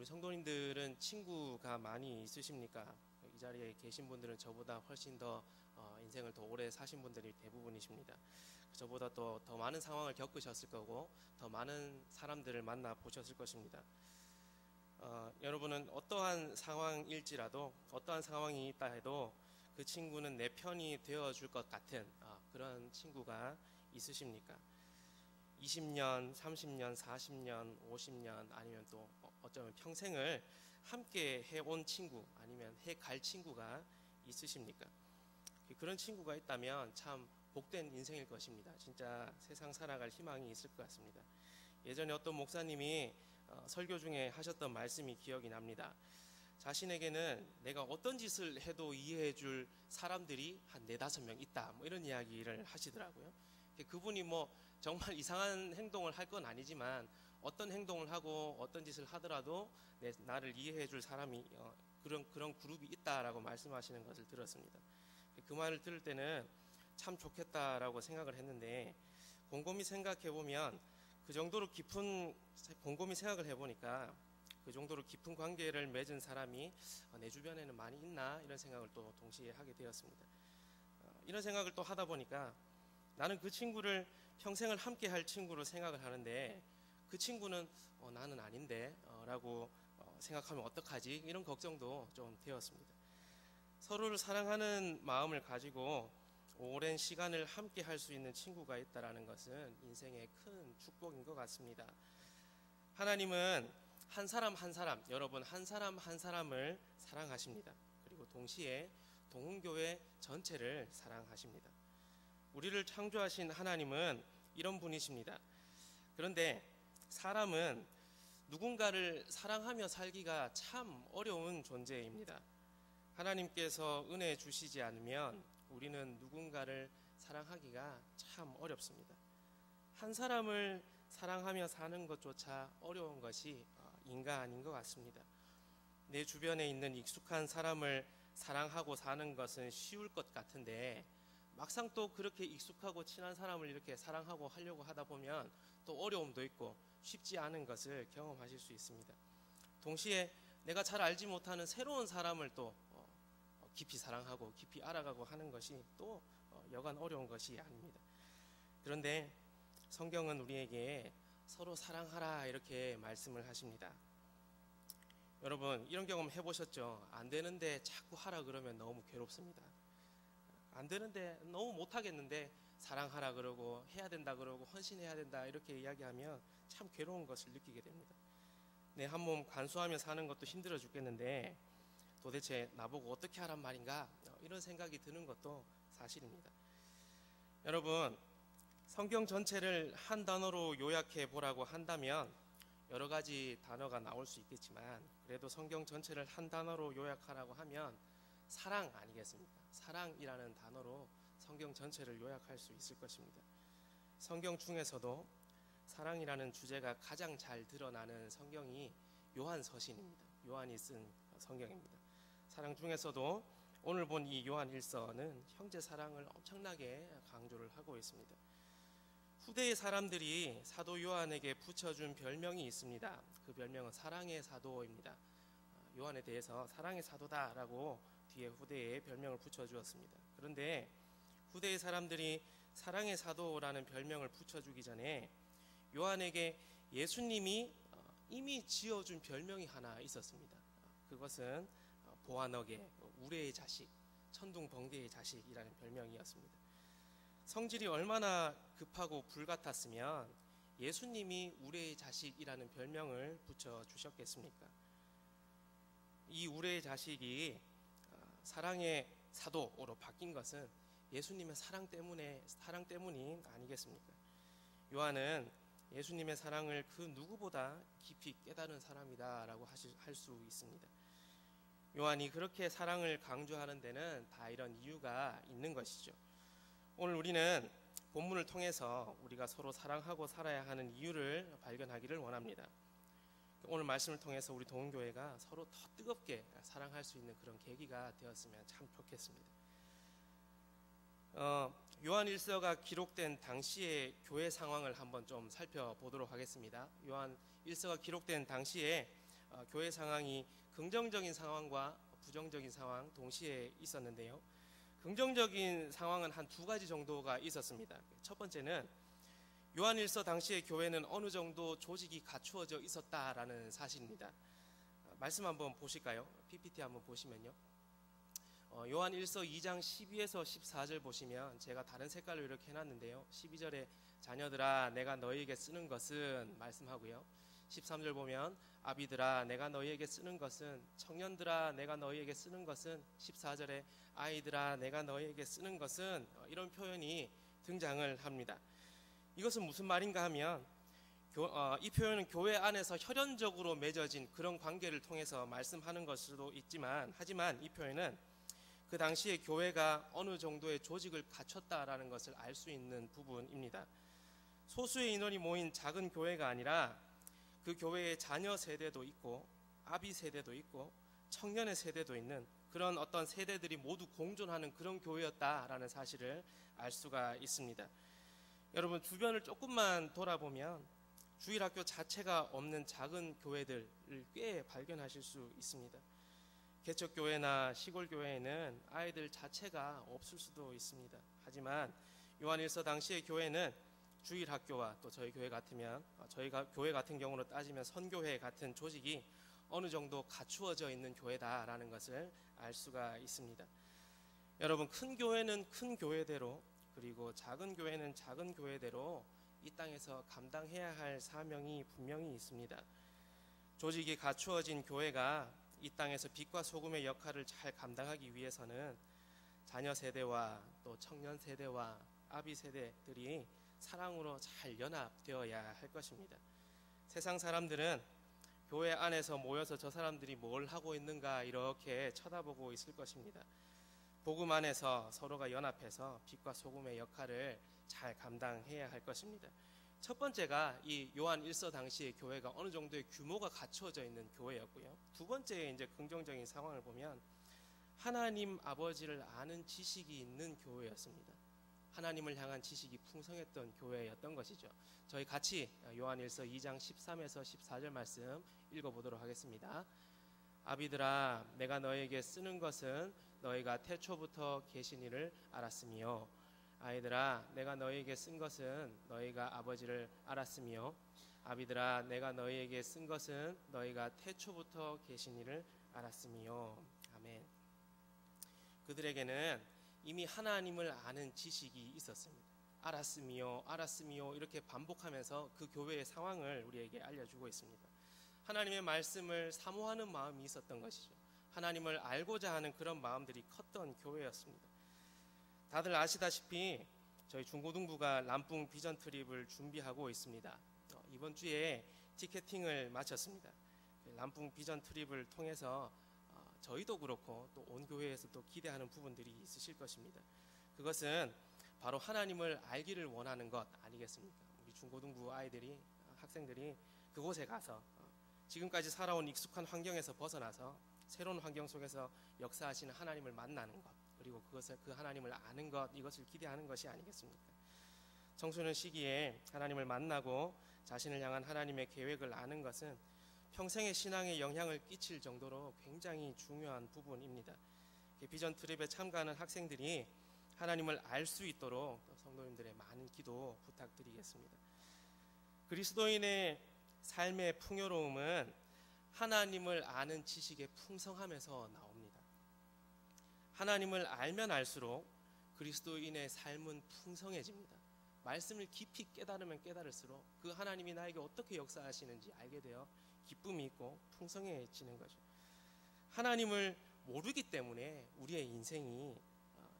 우리 성도님들은 친구가 많이 있으십니까? 이 자리에 계신 분들은 저보다 훨씬 더 인생을 더 오래 사신 분들이 대부분이십니다. 저보다 또 더 많은 상황을 겪으셨을 거고 더 많은 사람들을 만나 보셨을 것입니다. 여러분은 어떠한 상황일지라도 어떠한 상황이 있다 해도 그 친구는 내 편이 되어줄 것 같은 그런 친구가 있으십니까? 20년, 30년, 40년, 50년 아니면 또 어쩌면 평생을 함께 해온 친구 아니면 해갈 친구가 있으십니까? 그런 친구가 있다면 참 복된 인생일 것입니다. 진짜 세상 살아갈 희망이 있을 것 같습니다. 예전에 어떤 목사님이 설교 중에 하셨던 말씀이 기억이 납니다. 자신에게는 내가 어떤 짓을 해도 이해해 줄 사람들이 한 4-5명 있다, 뭐 이런 이야기를 하시더라고요. 그분이 뭐 정말 이상한 행동을 할 건 아니지만 어떤 행동을 하고 어떤 짓을 하더라도 나를 이해해 줄 사람이 그런 그룹이 있다라고 말씀하시는 것을 들었습니다. 그 말을 들을 때는 참 좋겠다라고 생각을 했는데 곰곰이 생각해 보면 곰곰이 생각을 해보니까 그 정도로 깊은 관계를 맺은 사람이 내 주변에는 많이 있나 이런 생각을 또 동시에 하게 되었습니다. 이런 생각을 또 하다 보니까 나는 그 친구를 평생을 함께 할 친구로 생각을 하는데 그 친구는 나는 아닌데 라고 생각하면 어떡하지? 이런 걱정도 좀 되었습니다. 서로를 사랑하는 마음을 가지고 오랜 시간을 함께 할 수 있는 친구가 있다는 것은 인생의 큰 축복인 것 같습니다. 하나님은 한 사람 한 사람, 여러분 한 사람 한 사람을 사랑하십니다. 그리고 동시에 동훈교회 전체를 사랑하십니다. 우리를 창조하신 하나님은 이런 분이십니다. 그런데 사람은 누군가를 사랑하며 살기가 참 어려운 존재입니다. 하나님께서 은혜 주시지 않으면 우리는 누군가를 사랑하기가 참 어렵습니다. 한 사람을 사랑하며 사는 것조차 어려운 것이 인간인 것 같습니다. 내 주변에 있는 익숙한 사람을 사랑하고 사는 것은 쉬울 것 같은데 막상 또 그렇게 익숙하고 친한 사람을 이렇게 사랑하고 하려고 하다 보면 또 어려움도 있고 쉽지 않은 것을 경험하실 수 있습니다. 동시에 내가 잘 알지 못하는 새로운 사람을 또 깊이 사랑하고 깊이 알아가고 하는 것이 또 여간 어려운 것이 아닙니다. 그런데 성경은 우리에게 서로 사랑하라 이렇게 말씀을 하십니다. 여러분 이런 경험 해보셨죠? 안 되는데 자꾸 하라 그러면 너무 괴롭습니다. 안 되는데 너무 못하겠는데 사랑하라 그러고 해야 된다 그러고 헌신해야 된다 이렇게 이야기하면 참 괴로운 것을 느끼게 됩니다. 내 한 몸 간수하며 사는 것도 힘들어 죽겠는데 도대체 나보고 어떻게 하란 말인가 이런 생각이 드는 것도 사실입니다. 여러분 성경 전체를 한 단어로 요약해 보라고 한다면 여러 가지 단어가 나올 수 있겠지만 그래도 성경 전체를 한 단어로 요약하라고 하면 사랑 아니겠습니까? 사랑이라는 단어로 성경 전체를 요약할 수 있을 것입니다. 성경 중에서도 사랑이라는 주제가 가장 잘 드러나는 성경이 요한서신입니다. 요한이 쓴 성경입니다. 사랑 중에서도 오늘 본 이 요한 1서는 형제 사랑을 엄청나게 강조를 하고 있습니다. 후대의 사람들이 사도 요한에게 붙여준 별명이 있습니다. 그 별명은 사랑의 사도입니다. 요한에 대해서 사랑의 사도다라고 뒤에 후대에 별명을 붙여주었습니다. 그런데 후대의 사람들이 사랑의 사도라는 별명을 붙여주기 전에 요한에게 예수님이 이미 지어준 별명이 하나 있었습니다. 그것은 보아너게, 우레의 자식, 천둥번개의 자식이라는 별명이었습니다. 성질이 얼마나 급하고 불같았으면 예수님이 우레의 자식이라는 별명을 붙여주셨겠습니까? 이 우레의 자식이 사랑의 사도로 바뀐 것은 예수님의 사랑 때문이 아니겠습니까? 요한은 예수님의 사랑을 그 누구보다 깊이 깨달은 사람이다라고 할 수 있습니다. 요한이 그렇게 사랑을 강조하는 데는 다 이런 이유가 있는 것이죠. 오늘 우리는 본문을 통해서 우리가 서로 사랑하고 살아야 하는 이유를 발견하기를 원합니다. 오늘 말씀을 통해서 우리 동훈교회가 서로 더 뜨겁게 사랑할 수 있는 그런 계기가 되었으면 참 좋겠습니다. 요한 1서가 기록된 당시의 교회 상황을 한번 좀 살펴보도록 하겠습니다. 요한 1서가 기록된 당시에 교회 상황이 긍정적인 상황과 부정적인 상황 동시에 있었는데요. 긍정적인 상황은 한 두 가지 정도가 있었습니다. 첫 번째는 요한일서 당시의 교회는 어느 정도 조직이 갖추어져 있었다라는 사실입니다. 말씀 한번 보실까요? PPT 한번 보시면요. 요한일서 2장 12에서 14절 보시면 제가 다른 색깔로 이렇게 해놨는데요. 12절에 자녀들아 내가 너희에게 쓰는 것은 말씀하고요. 13절 보면 아비들아 내가 너희에게 쓰는 것은, 청년들아 내가 너희에게 쓰는 것은, 14절에 아이들아 내가 너희에게 쓰는 것은, 이런 표현이 등장을 합니다. 이것은 무슨 말인가 하면 이 표현은 교회 안에서 혈연적으로 맺어진 그런 관계를 통해서 말씀하는 것일 수도 있지만, 하지만 이 표현은 그 당시에 교회가 어느 정도의 조직을 갖췄다라는 것을 알 수 있는 부분입니다. 소수의 인원이 모인 작은 교회가 아니라 그 교회의 자녀 세대도 있고 아비 세대도 있고 청년의 세대도 있는 그런 어떤 세대들이 모두 공존하는 그런 교회였다라는 사실을 알 수가 있습니다. 여러분, 주변을 조금만 돌아보면 주일학교 자체가 없는 작은 교회들을 꽤 발견하실 수 있습니다. 개척교회나 시골교회에는 아이들 자체가 없을 수도 있습니다. 하지만 요한일서 당시의 교회는 주일학교와 또 저희 교회 같으면, 저희가 교회 같은 경우로 따지면 선교회 같은 조직이 어느 정도 갖추어져 있는 교회다라는 것을 알 수가 있습니다. 여러분, 큰 교회는 큰 교회대로, 그리고 작은 교회는 작은 교회대로 이 땅에서 감당해야 할 사명이 분명히 있습니다. 조직이 갖추어진 교회가 이 땅에서 빛과 소금의 역할을 잘 감당하기 위해서는 자녀 세대와 또 청년 세대와 아비 세대들이 사랑으로 잘 연합되어야 할 것입니다. 세상 사람들은 교회 안에서 모여서 저 사람들이 뭘 하고 있는가 이렇게 쳐다보고 있을 것입니다. 복음 안에서 서로가 연합해서 빛과 소금의 역할을 잘 감당해야 할 것입니다. 첫 번째가 이 요한 1서 당시의 교회가 어느 정도의 규모가 갖추어져 있는 교회였고요. 두 번째 이제 긍정적인 상황을 보면 하나님 아버지를 아는 지식이 있는 교회였습니다. 하나님을 향한 지식이 풍성했던 교회였던 것이죠. 저희 같이 요한 1서 2장 13에서 14절 말씀 읽어보도록 하겠습니다. 아비들아 내가 너에게 쓰는 것은 너희가 태초부터 계신 이를 알았으며, 아이들아 내가 너희에게 쓴 것은 너희가 아버지를 알았으며, 아비들아 내가 너희에게 쓴 것은 너희가 태초부터 계신 이를 알았으며. 아멘. 그들에게는 이미 하나님을 아는 지식이 있었습니다. 알았으며 알았으며 이렇게 반복하면서 그 교회의 상황을 우리에게 알려주고 있습니다. 하나님의 말씀을 사모하는 마음이 있었던 것이죠. 하나님을 알고자 하는 그런 마음들이 컸던 교회였습니다. 다들 아시다시피 저희 중고등부가 람뿡 비전 트립을 준비하고 있습니다. 이번 주에 티켓팅을 마쳤습니다. 람뿡 비전 트립을 통해서 저희도 그렇고 또 온 교회에서 또 기대하는 부분들이 있으실 것입니다. 그것은 바로 하나님을 알기를 원하는 것 아니겠습니까? 우리 중고등부 아이들이, 학생들이 그곳에 가서 지금까지 살아온 익숙한 환경에서 벗어나서 새로운 환경 속에서 역사하시는 하나님을 만나는 것, 그리고 그것을, 그 하나님을 아는 것, 이것을 기대하는 것이 아니겠습니까? 청소년 시기에 하나님을 만나고 자신을 향한 하나님의 계획을 아는 것은 평생의 신앙에 영향을 끼칠 정도로 굉장히 중요한 부분입니다. 비전 트립에 참가하는 학생들이 하나님을 알 수 있도록 성도님들의 많은 기도 부탁드리겠습니다. 그리스도인의 삶의 풍요로움은 하나님을 아는 지식의 풍성함에서 나옵니다. 하나님을 알면 알수록 그리스도인의 삶은 풍성해집니다. 말씀을 깊이 깨달으면 깨달을수록 그 하나님이 나에게 어떻게 역사하시는지 알게 되어 기쁨이 있고 풍성해지는 거죠. 하나님을 모르기 때문에 우리의 인생이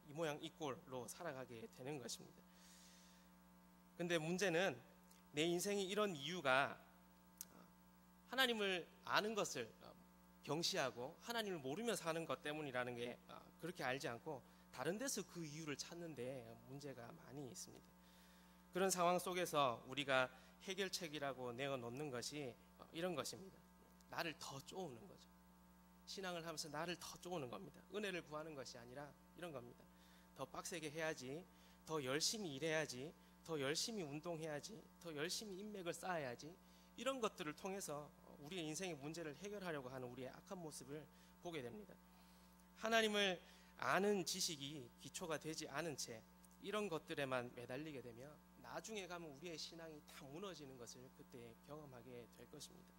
이 모양 이 꼴로 살아가게 되는 것입니다. 근데 문제는 내 인생이 이런 이유가 하나님을 아는 것을 경시하고 하나님을 모르며 사는 것 때문이라는 게 그렇게 알지 않고 다른 데서 그 이유를 찾는데 문제가 많이 있습니다. 그런 상황 속에서 우리가 해결책이라고 내어놓는 것이 이런 것입니다. 나를 더 쪼우는 거죠. 신앙을 하면서 나를 더 쪼우는 겁니다. 은혜를 구하는 것이 아니라 이런 겁니다. 더 빡세게 해야지, 더 열심히 일해야지, 더 열심히 운동해야지, 더 열심히 인맥을 쌓아야지, 이런 것들을 통해서 우리의 인생의 문제를 해결하려고 하는 우리의 악한 모습을 보게 됩니다. 하나님을 아는 지식이 기초가 되지 않은 채 이런 것들에만 매달리게 되면 나중에 가면 우리의 신앙이 다 무너지는 것을 그때 경험하게 될 것입니다.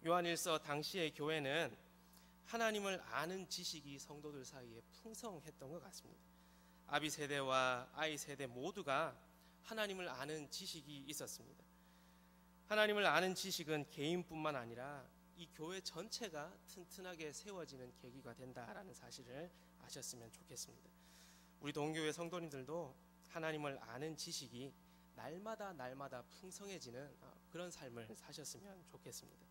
요한일서 당시의 교회는 하나님을 아는 지식이 성도들 사이에 풍성했던 것 같습니다. 아비 세대와 아이 세대 모두가 하나님을 아는 지식이 있었습니다. 하나님을 아는 지식은 개인뿐만 아니라 이 교회 전체가 튼튼하게 세워지는 계기가 된다라는 사실을 아셨으면 좋겠습니다. 우리 동교회 성도님들도 하나님을 아는 지식이 날마다 풍성해지는 그런 삶을 사셨으면 좋겠습니다.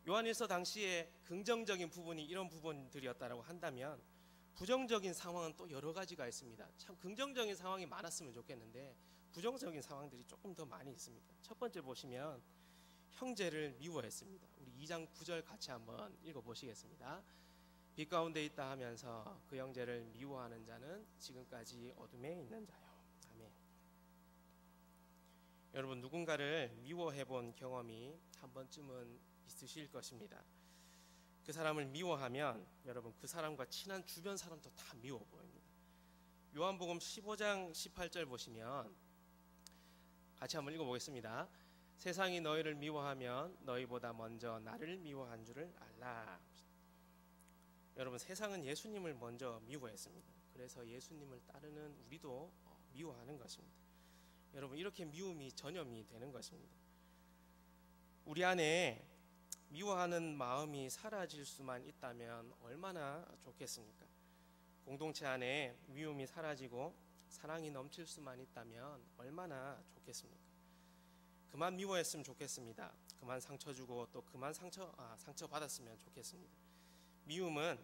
요한일서 당시에 긍정적인 부분이 이런 부분들이었다고 한다면 부정적인 상황은 또 여러 가지가 있습니다. 참 긍정적인 상황이 많았으면 좋겠는데 부정적인 상황들이 조금 더 많이 있습니다. 첫 번째 보시면 형제를 미워했습니다. 우리 2장 9절 같이 한번 읽어보시겠습니다. 빛 가운데 있다 하면서 그 형제를 미워하는 자는 지금까지 어둠에 있는 자요. 아멘. 여러분, 누군가를 미워해 본 경험이 한 번쯤은 있으실 것입니다. 그 사람을 미워하면 여러분 그 사람과 친한 주변 사람도 다 미워 보입니다. 요한복음 15장 18절 보시면 같이 한번 읽어보겠습니다. 세상이 너희를 미워하면 너희보다 먼저 나를 미워한 줄을 알라. 여러분, 세상은 예수님을 먼저 미워했습니다. 그래서 예수님을 따르는 우리도 미워하는 것입니다. 여러분, 이렇게 미움이 전염이 되는 것입니다. 우리 안에 미워하는 마음이 사라질 수만 있다면 얼마나 좋겠습니까? 공동체 안에 미움이 사라지고 사랑이 넘칠 수만 있다면 얼마나 좋겠습니까? 그만 미워했으면 좋겠습니다. 그만 상처 주고 또 그만 상처 받았으면 좋겠습니다. 미움은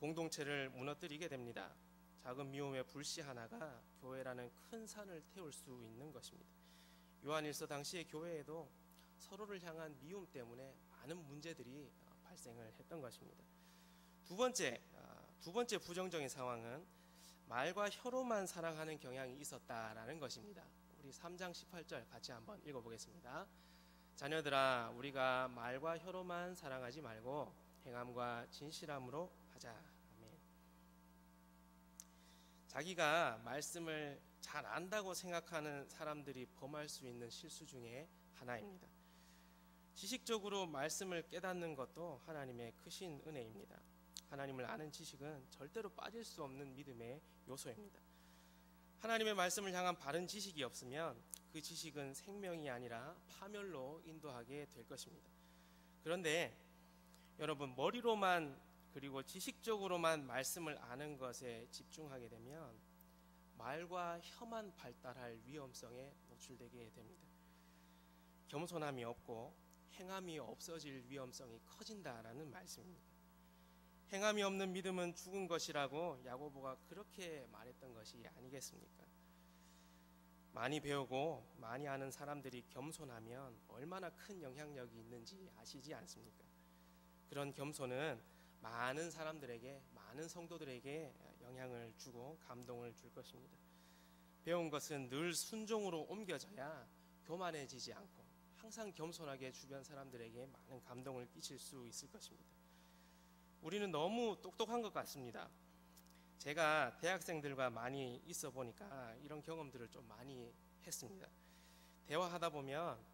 공동체를 무너뜨리게 됩니다. 작은 미움의 불씨 하나가 교회라는 큰 산을 태울 수 있는 것입니다. 요한일서 당시의 교회에도 서로를 향한 미움 때문에 많은 문제들이 발생을 했던 것입니다. 두 번째 부정적인 상황은 말과 혀로만 사랑하는 경향이 있었다라는 것입니다. 우리 3장 18절 같이 한번 읽어보겠습니다. 자녀들아, 우리가 말과 혀로만 사랑하지 말고 행함과 진실함으로 하자. 아멘. 자기가 말씀을 잘 안다고 생각하는 사람들이 범할 수 있는 실수 중에 하나입니다. 지식적으로 말씀을 깨닫는 것도 하나님의 크신 은혜입니다. 하나님을 아는 지식은 절대로 빠질 수 없는 믿음의 요소입니다. 하나님의 말씀을 향한 바른 지식이 없으면 그 지식은 생명이 아니라 파멸로 인도하게 될 것입니다. 그런데 여러분, 머리로만 그리고 지식적으로만 말씀을 아는 것에 집중하게 되면 말과 혀만 발달할 위험성에 노출되게 됩니다. 겸손함이 없고 행함이 없어질 위험성이 커진다라는 말씀입니다. 행함이 없는 믿음은 죽은 것이라고 야고보가 그렇게 말했던 것이 아니겠습니까? 많이 배우고 많이 아는 사람들이 겸손하면 얼마나 큰 영향력이 있는지 아시지 않습니까? 그런 겸손은 많은 사람들에게, 많은 성도들에게 영향을 주고 감동을 줄 것입니다. 배운 것은 늘 순종으로 옮겨져야 교만해지지 않고 항상 겸손하게 주변 사람들에게 많은 감동을 끼칠 수 있을 것입니다. 우리는 너무 똑똑한 것 같습니다. 제가 대학생들과 많이 있어 보니까 이런 경험들을 좀 많이 했습니다. 대화하다 보면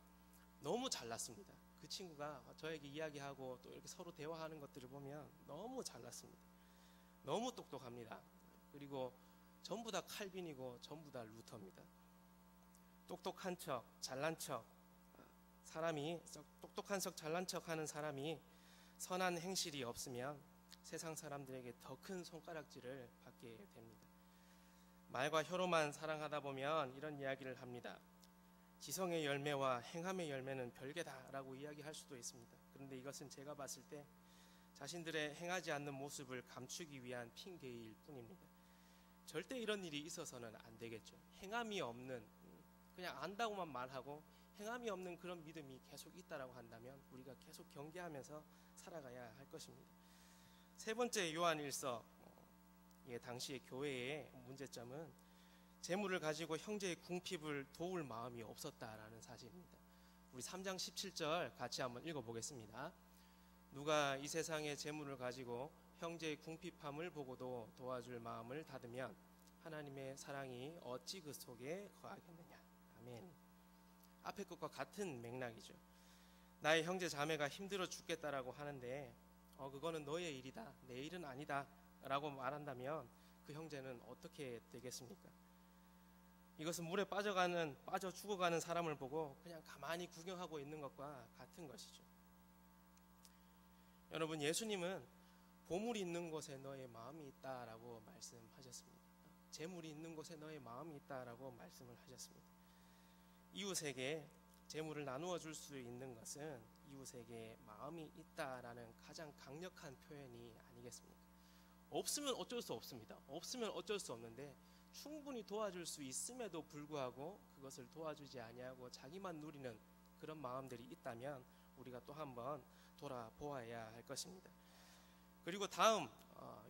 너무 잘났습니다. 그 친구가 저에게 이야기하고 또 이렇게 서로 대화하는 것들을 보면 너무 잘났습니다. 너무 똑똑합니다. 그리고 전부 다 칼빈이고 전부 다 루터입니다. 똑똑한 척, 잘난 척, 사람이 똑똑한 척, 잘난 척 하는 사람이 선한 행실이 없으면 세상 사람들에게 더 큰 손가락질을 받게 됩니다. 말과 혀로만 사랑하다 보면 이런 이야기를 합니다. 지성의 열매와 행함의 열매는 별개다라고 이야기할 수도 있습니다. 그런데 이것은 제가 봤을 때 자신들의 행하지 않는 모습을 감추기 위한 핑계일 뿐입니다. 절대 이런 일이 있어서는 안 되겠죠. 행함이 없는, 그냥 안다고만 말하고 행함이 없는 그런 믿음이 계속 있다라고 한다면 우리가 계속 경계하면서 살아가야 할 것입니다. 세 번째 요한일서 당시의 교회의 문제점은 재물을 가지고 형제의 궁핍을 도울 마음이 없었다라는 사실입니다. 우리 3장 17절 같이 한번 읽어보겠습니다. 누가 이 세상의 재물을 가지고 형제의 궁핍함을 보고도 도와줄 마음을 닫으면 하나님의 사랑이 어찌 그 속에 거하겠느냐. 아멘. 앞에 것과 같은 맥락이죠. 나의 형제 자매가 힘들어 죽겠다라고 하는데 그거는 너의 일이다, 내 일은 아니다 라고 말한다면 그 형제는 어떻게 되겠습니까? 이것은 물에 빠져 죽어가는 사람을 보고 그냥 가만히 구경하고 있는 것과 같은 것이죠. 여러분, 예수님은 보물이 있는 곳에 너의 마음이 있다라고 말씀하셨습니다. 재물이 있는 곳에 너의 마음이 있다라고 말씀을 하셨습니다. 이웃에게 재물을 나누어 줄 수 있는 것은 이웃에게 마음이 있다라는 가장 강력한 표현이 아니겠습니까? 없으면 어쩔 수 없습니다. 없으면 어쩔 수 없는데 충분히 도와줄 수 있음에도 불구하고 그것을 도와주지 아니하고 자기만 누리는 그런 마음들이 있다면 우리가 또 한번 돌아보아야 할 것입니다. 그리고 다음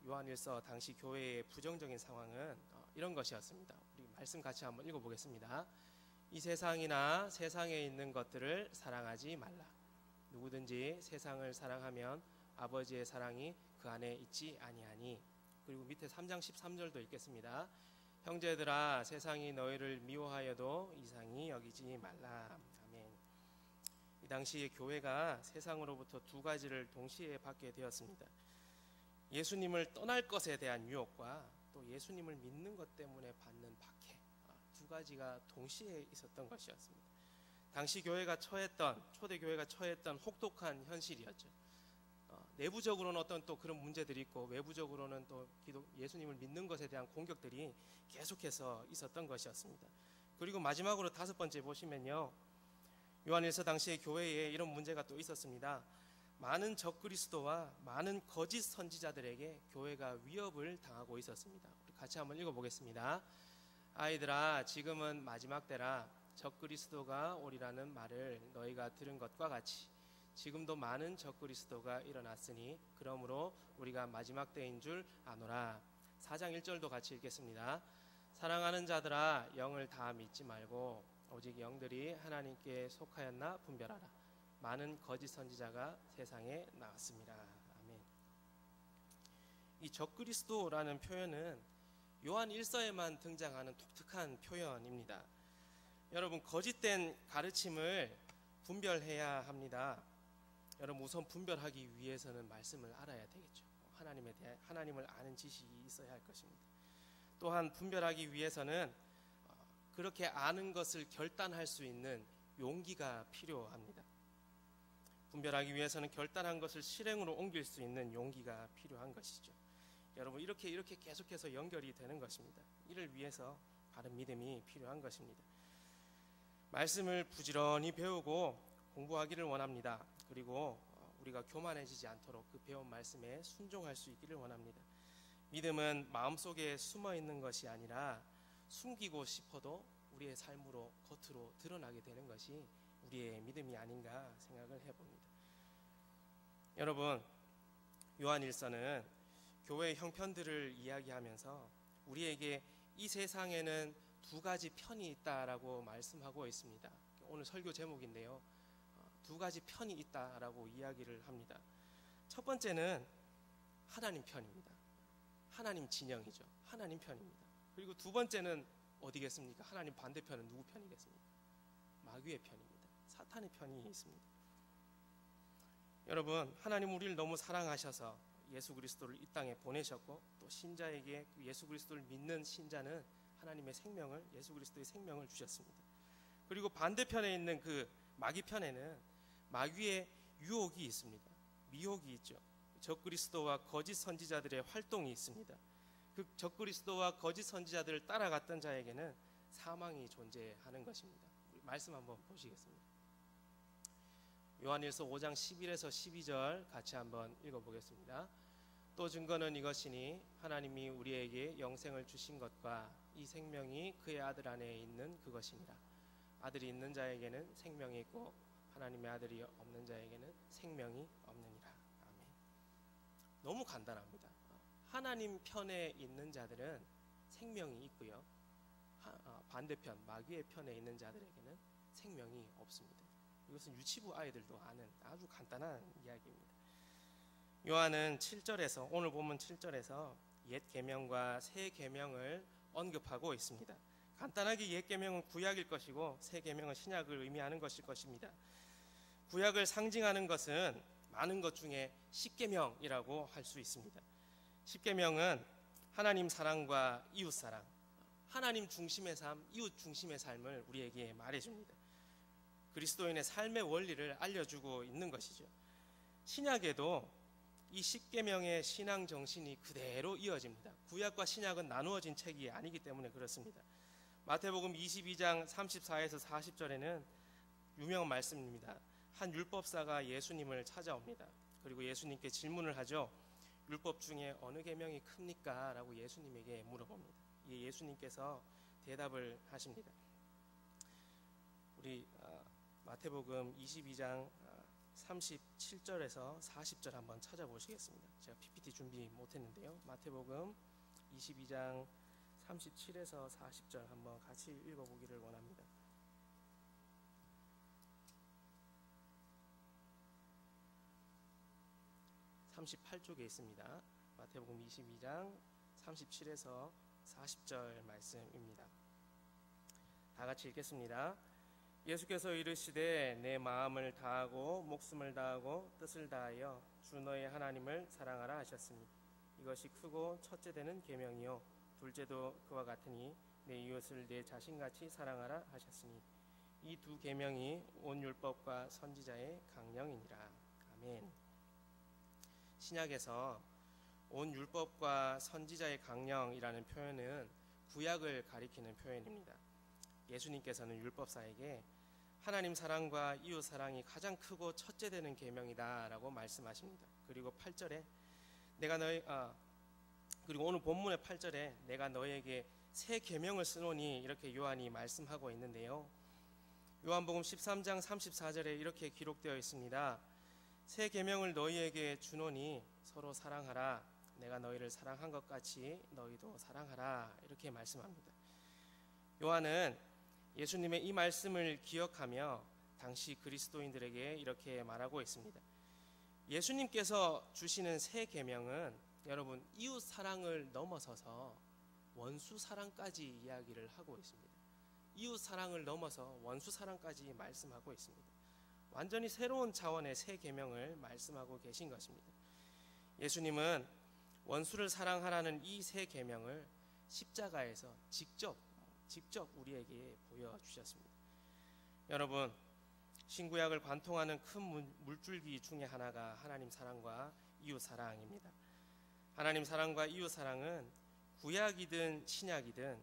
요한일서 당시 교회의 부정적인 상황은 이런 것이었습니다. 우리 말씀 같이 한번 읽어보겠습니다. 이 세상이나 세상에 있는 것들을 사랑하지 말라. 누구든지 세상을 사랑하면 아버지의 사랑이 그 안에 있지 아니하니. 그리고 밑에 3장 13절도 읽겠습니다. 형제들아, 세상이 너희를 미워하여도 이상히 여기지 말라. 아멘. 이 당시에 교회가 세상으로부터 두 가지를 동시에 받게 되었습니다. 예수님을 떠날 것에 대한 유혹과 또 예수님을 믿는 것 때문에 받는 박해, 두 가지가 동시에 있었던 것이었습니다. 당시 초대 교회가 처했던 혹독한 현실이었죠. 내부적으로는 어떤 또 그런 문제들이 있고 외부적으로는 또 예수님을 믿는 것에 대한 공격들이 계속해서 있었던 것이었습니다. 그리고 마지막으로 5번째 보시면요, 요한일서 당시의 교회에 이런 문제가 또 있었습니다. 많은 적그리스도와 많은 거짓 선지자들에게 교회가 위협을 당하고 있었습니다. 우리 같이 한번 읽어보겠습니다. 아이들아, 지금은 마지막 때라. 적그리스도가 오리라는 말을 너희가 들은 것과 같이 지금도 많은 적그리스도가 일어났으니 그러므로 우리가 마지막 때인 줄 아노라. 4장 1절도 같이 읽겠습니다. 사랑하는 자들아, 영을 다 믿지 말고 오직 영들이 하나님께 속하였나 분별하라. 많은 거짓 선지자가 세상에 나왔습니다. 아멘. 이 적그리스도라는 표현은 요한 1서에만 등장하는 독특한 표현입니다. 여러분, 거짓된 가르침을 분별해야 합니다. 여러분, 우선 분별하기 위해서는 말씀을 알아야 되겠죠. 하나님을 아는 지식이 있어야 할 것입니다. 또한 분별하기 위해서는 그렇게 아는 것을 결단할 수 있는 용기가 필요합니다. 분별하기 위해서는 결단한 것을 실행으로 옮길 수 있는 용기가 필요한 것이죠. 여러분, 이렇게 계속해서 연결이 되는 것입니다. 이를 위해서 바른 믿음이 필요한 것입니다. 말씀을 부지런히 배우고 공부하기를 원합니다. 그리고 우리가 교만해지지 않도록 그 배운 말씀에 순종할 수 있기를 원합니다. 믿음은 마음속에 숨어 있는 것이 아니라 숨기고 싶어도 우리의 삶으로 겉으로 드러나게 되는 것이 우리의 믿음이 아닌가 생각을 해봅니다. 여러분, 요한일서는 교회의 형편들을 이야기하면서 우리에게 이 세상에는 두 가지 편이 있다라고 말씀하고 있습니다. 오늘 설교 제목인데요, 두 가지 편이 있다라고 이야기를 합니다. 첫 번째는 하나님 편입니다. 하나님 진영이죠. 하나님 편입니다. 그리고 두 번째는 어디겠습니까? 하나님 반대편은 누구 편이겠습니까? 마귀의 편입니다. 사탄의 편이 있습니다. 여러분, 하나님 우리를 너무 사랑하셔서 예수 그리스도를 이 땅에 보내셨고, 또 신자에게 예수 그리스도를 믿는 신자는 하나님의 생명을, 예수 그리스도의 생명을 주셨습니다. 그리고 반대편에 있는 그 마귀 편에는 마귀의 유혹이 있습니다. 미혹이 있죠. 적그리스도와 거짓 선지자들의 활동이 있습니다. 그 적그리스도와 거짓 선지자들을 따라갔던 자에게는 사망이 존재하는 것입니다. 우리 말씀 한번 보시겠습니다. 요한일서 5장 11에서 12절 같이 한번 읽어보겠습니다. 또 증거는 이것이니 하나님이 우리에게 영생을 주신 것과 이 생명이 그의 아들 안에 있는 그것이니라. 아들이 있는 자에게는 생명이 있고 하나님의 아들이 없는 자에게는 생명이 없느니라. 아멘. 너무 간단합니다. 하나님 편에 있는 자들은 생명이 있고요, 반대편 마귀의 편에 있는 자들에게는 생명이 없습니다. 이것은 유치부 아이들도 아는 아주 간단한 이야기입니다. 요한은 7절에서 오늘 본문 7절에서 옛 계명과 새 계명을 언급하고 있습니다. 간단하게 옛 계명은 구약일 것이고 새 계명은 신약을 의미하는 것일 것입니다. 구약을 상징하는 것은 많은 것 중에 십계명이라고 할 수 있습니다. 십계명은 하나님 사랑과 이웃 사랑, 하나님 중심의 삶, 이웃 중심의 삶을 우리에게 말해줍니다. 그리스도인의 삶의 원리를 알려주고 있는 것이죠. 신약에도 이 십계명의 신앙 정신이 그대로 이어집니다. 구약과 신약은 나누어진 책이 아니기 때문에 그렇습니다. 마태복음 22장 34에서 40절에는 유명한 말씀입니다. 한 율법사가 예수님을 찾아옵니다. 그리고 예수님께 질문을 하죠. 율법 중에 어느 계명이 큽니까? 라고 예수님에게 물어봅니다. 이 예수님께서 대답을 하십니다. 우리 마태복음 22장 37절에서 40절 한번 찾아보시겠습니다. 제가 PPT 준비 못했는데요. 마태복음 22장 37에서 40절 한번 같이 읽어보기를 원합니다. (38쪽에) 있습니다. 마태복음 22장 37에서 40절 말씀입니다. 다 같이 읽겠습니다. 예수께서 이르시되 내 마음을 다하고 목숨을 다하고 뜻을 다하여 주 너의 하나님을 사랑하라 하셨으니 이것이 크고 첫째 되는 계명이요 둘째도 그와 같으니 내 이웃을 내 자신같이 사랑하라 하셨으니 이 두 계명이 온 율법과 선지자의 강령이니라. 아멘. 신약에서 온 율법과 선지자의 강령이라는 표현은 구약을 가리키는 표현입니다. 예수님께서는 율법사에게 하나님 사랑과 이웃 사랑이 가장 크고 첫째 되는 계명이다라고 말씀하십니다. 그리고 8절에 그리고 오늘 본문의 8절에 내가 너에게 새 계명을 쓰노니 이렇게 요한이 말씀하고 있는데요. 요한복음 13장 34절에 이렇게 기록되어 있습니다. 새 계명을 너희에게 주노니 서로 사랑하라. 내가 너희를 사랑한 것 같이 너희도 사랑하라. 이렇게 말씀합니다. 요한은 예수님의 이 말씀을 기억하며 당시 그리스도인들에게 이렇게 말하고 있습니다. 예수님께서 주시는 새 계명은 여러분 이웃 사랑을 넘어서서 원수 사랑까지 이야기를 하고 있습니다. 이웃 사랑을 넘어서 원수 사랑까지 말씀하고 있습니다. 완전히 새로운 차원의 새 계명을 말씀하고 계신 것입니다. 예수님은 원수를 사랑하라는 이 새 계명을 십자가에서 직접 우리에게 보여주셨습니다. 여러분, 신구약을 관통하는 큰 물줄기 중에 하나가 하나님 사랑과 이웃 사랑입니다. 하나님 사랑과 이웃 사랑은 구약이든 신약이든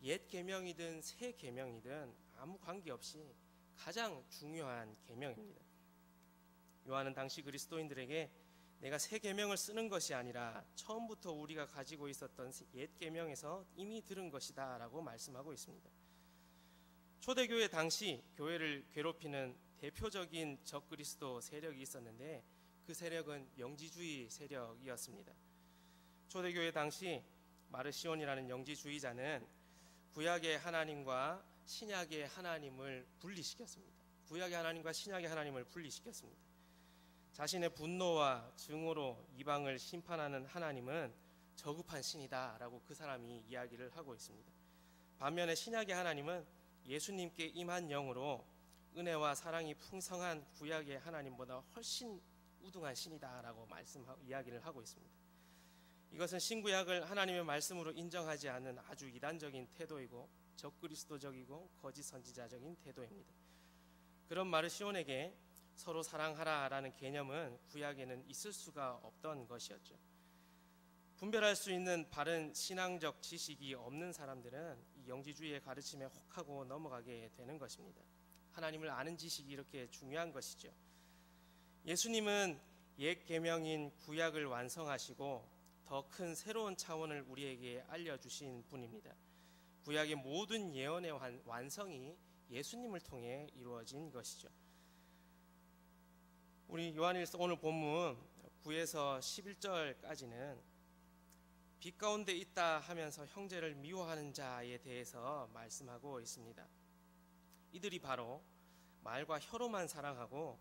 옛 계명이든 새 계명이든 아무 관계없이 가장 중요한 계명입니다. 요한은 당시 그리스도인들에게 내가 새 계명을 쓰는 것이 아니라 처음부터 우리가 가지고 있었던 옛 계명에서 이미 들은 것이다 라고 말씀하고 있습니다. 초대교회 당시 교회를 괴롭히는 대표적인 적그리스도 세력이 있었는데 그 세력은 영지주의 세력이었습니다. 초대교회 당시 마르시온이라는 영지주의자는 구약의 하나님과 신약의 하나님을 분리시켰습니다. 구약의 하나님과 신약의 하나님을 분리시켰습니다. 자신의 분노와 증오로 이방을 심판하는 하나님은 저급한 신이다 라고 그 사람이 이야기를 하고 있습니다. 반면에 신약의 하나님은 예수님께 임한 영으로 은혜와 사랑이 풍성한 구약의 하나님보다 훨씬 우등한 신이다 라고 이야기를 하고 있습니다. 이것은 신구약을 하나님의 말씀으로 인정하지 않는 아주 이단적인 태도이고 적그리스도적이고 거짓 선지자적인 태도입니다. 그런 마르시온에게 서로 사랑하라라는 개념은 구약에는 있을 수가 없던 것이었죠. 분별할 수 있는 바른 신앙적 지식이 없는 사람들은 이 영지주의의 가르침에 혹하고 넘어가게 되는 것입니다. 하나님을 아는 지식이 이렇게 중요한 것이죠. 예수님은 옛 계명인 구약을 완성하시고 더 큰 새로운 차원을 우리에게 알려주신 분입니다. 구약의 모든 예언의 완성이 예수님을 통해 이루어진 것이죠. 우리 요한일서 오늘 본문 9에서 11절까지는 빛 가운데 있다 하면서 형제를 미워하는 자에 대해서 말씀하고 있습니다. 이들이 바로 말과 혀로만 사랑하고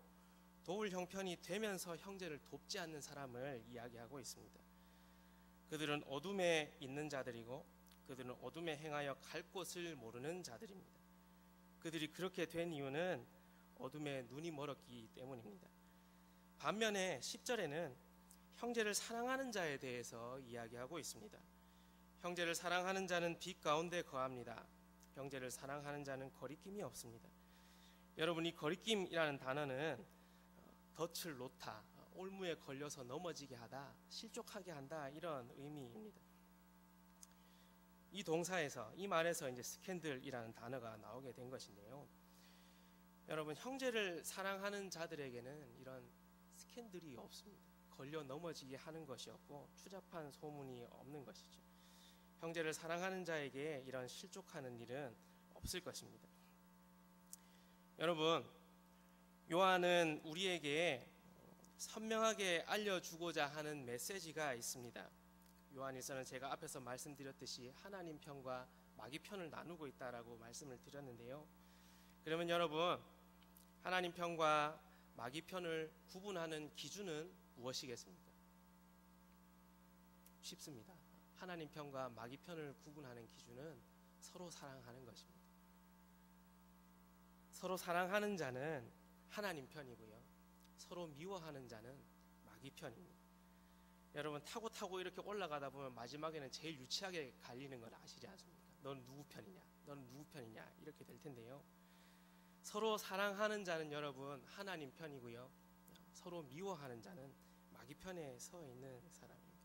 도울 형편이 되면서 형제를 돕지 않는 사람을 이야기하고 있습니다. 그들은 어둠에 있는 자들이고 그들은 어둠에 행하여 갈 곳을 모르는 자들입니다. 그들이 그렇게 된 이유는 어둠에 눈이 멀었기 때문입니다. 반면에 10절에는 형제를 사랑하는 자에 대해서 이야기하고 있습니다. 형제를 사랑하는 자는 빛 가운데 거합니다. 형제를 사랑하는 자는 거리낌이 없습니다. 여러분, 이 거리낌이라는 단어는 덫을 놓다, 올무에 걸려서 넘어지게 하다, 실족하게 한다, 이런 의미입니다. 이 동사에서, 이 말에서 이제 스캔들이라는 단어가 나오게 된 것인데요. 여러분, 형제를 사랑하는 자들에게는 이런 스캔들이 없습니다. 걸려 넘어지게 하는 것이 없고 추잡한 소문이 없는 것이죠. 형제를 사랑하는 자에게 이런 실족하는 일은 없을 것입니다. 여러분, 요한은 우리에게 선명하게 알려주고자 하는 메시지가 있습니다. 요한일서는 제가 앞에서 말씀드렸듯이 하나님 편과 마귀 편을 나누고 있다라고 말씀을 드렸는데요. 그러면 여러분, 하나님 편과 마귀 편을 구분하는 기준은 무엇이겠습니까? 쉽습니다. 하나님 편과 마귀 편을 구분하는 기준은 서로 사랑하는 것입니다. 서로 사랑하는 자는 하나님 편이고요. 서로 미워하는 자는 마귀 편입니다. 여러분, 타고 이렇게 올라가다 보면 마지막에는 제일 유치하게 갈리는 걸 아시지 않습니까? 넌 누구 편이냐? 넌 누구 편이냐? 이렇게 될 텐데요. 서로 사랑하는 자는 여러분 하나님 편이고요. 서로 미워하는 자는 마귀 편에 서 있는 사람입니다.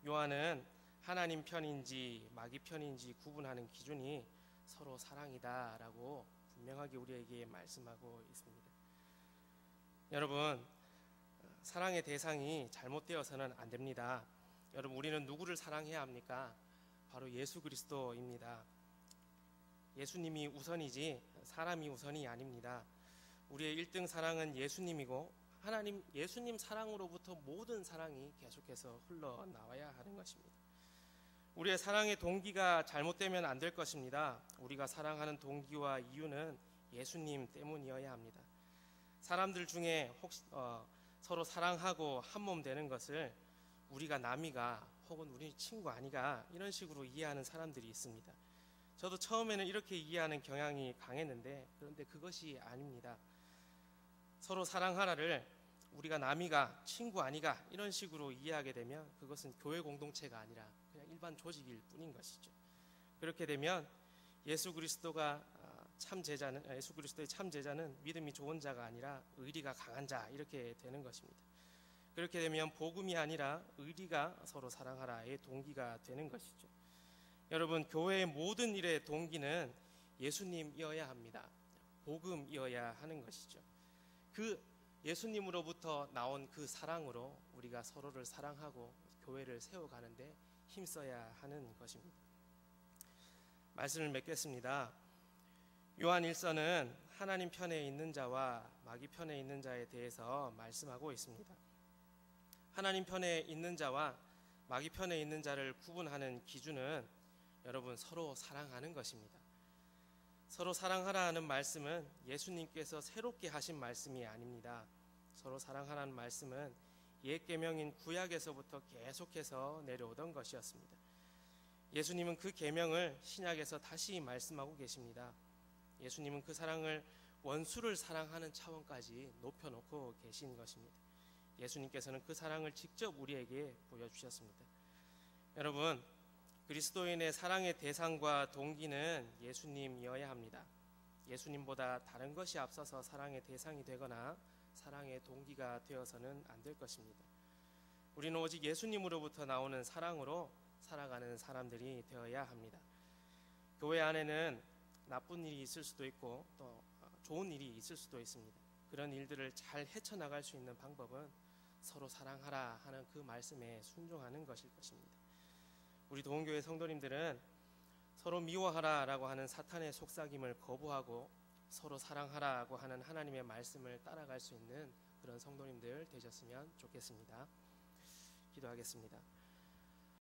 요한은 하나님 편인지 마귀 편인지 구분하는 기준이 서로 사랑이다라고 분명하게 우리에게 말씀하고 있습니다. 여러분, 사랑의 대상이 잘못되어서는 안 됩니다. 여러분, 우리는 누구를 사랑해야 합니까? 바로 예수 그리스도입니다. 예수님이 우선이지 사람이 우선이 아닙니다. 우리의 1등 사랑은 예수님이고 하나님 예수님 사랑으로부터 모든 사랑이 계속해서 흘러나와야 하는 것입니다. 우리의 사랑의 동기가 잘못되면 안 될 것입니다. 우리가 사랑하는 동기와 이유는 예수님 때문이어야 합니다. 사람들 중에 혹시 서로 사랑하고 한몸 되는 것을 우리가 남이가 혹은 우리 친구 아니가 이런 식으로 이해하는 사람들이 있습니다. 저도 처음에는 이렇게 이해하는 경향이 강했는데 그런데 그것이 아닙니다. 서로 사랑하라를 우리가 남이가 친구 아니가 이런 식으로 이해하게 되면 그것은 교회 공동체가 아니라 그냥 일반 조직일 뿐인 것이죠. 그렇게 되면 예수 그리스도의 참 제자는 믿음이 좋은 자가 아니라 의리가 강한 자 이렇게 되는 것입니다. 그렇게 되면 복음이 아니라 의리가 서로 사랑하라의 동기가 되는 것이죠. 여러분, 교회의 모든 일의 동기는 예수님이어야 합니다. 복음이어야 하는 것이죠. 그 예수님으로부터 나온 그 사랑으로 우리가 서로를 사랑하고 교회를 세워가는데 힘써야 하는 것입니다. 말씀을 맺겠습니다. 요한 1서는 하나님 편에 있는 자와 마귀 편에 있는 자에 대해서 말씀하고 있습니다. 하나님 편에 있는 자와 마귀 편에 있는 자를 구분하는 기준은 여러분 서로 사랑하는 것입니다. 서로 사랑하라는 말씀은 예수님께서 새롭게 하신 말씀이 아닙니다. 서로 사랑하라는 말씀은 옛 계명인 구약에서부터 계속해서 내려오던 것이었습니다. 예수님은 그 계명을 신약에서 다시 말씀하고 계십니다. 예수님은 그 사랑을 원수를 사랑하는 차원까지 높여놓고 계신 것입니다. 예수님께서는 그 사랑을 직접 우리에게 보여주셨습니다. 여러분, 그리스도인의 사랑의 대상과 동기는 예수님이어야 합니다. 예수님보다 다른 것이 앞서서 사랑의 대상이 되거나 사랑의 동기가 되어서는 안 될 것입니다. 우리는 오직 예수님으로부터 나오는 사랑으로 살아가는 사람들이 되어야 합니다. 교회 안에는 나쁜 일이 있을 수도 있고 또 좋은 일이 있을 수도 있습니다. 그런 일들을 잘 헤쳐나갈 수 있는 방법은 서로 사랑하라 하는 그 말씀에 순종하는 것일 것입니다. 우리 도원교회 성도님들은 서로 미워하라라고 하는 사탄의 속삭임을 거부하고 서로 사랑하라고 하는 하나님의 말씀을 따라갈 수 있는 그런 성도님들 되셨으면 좋겠습니다. 기도하겠습니다.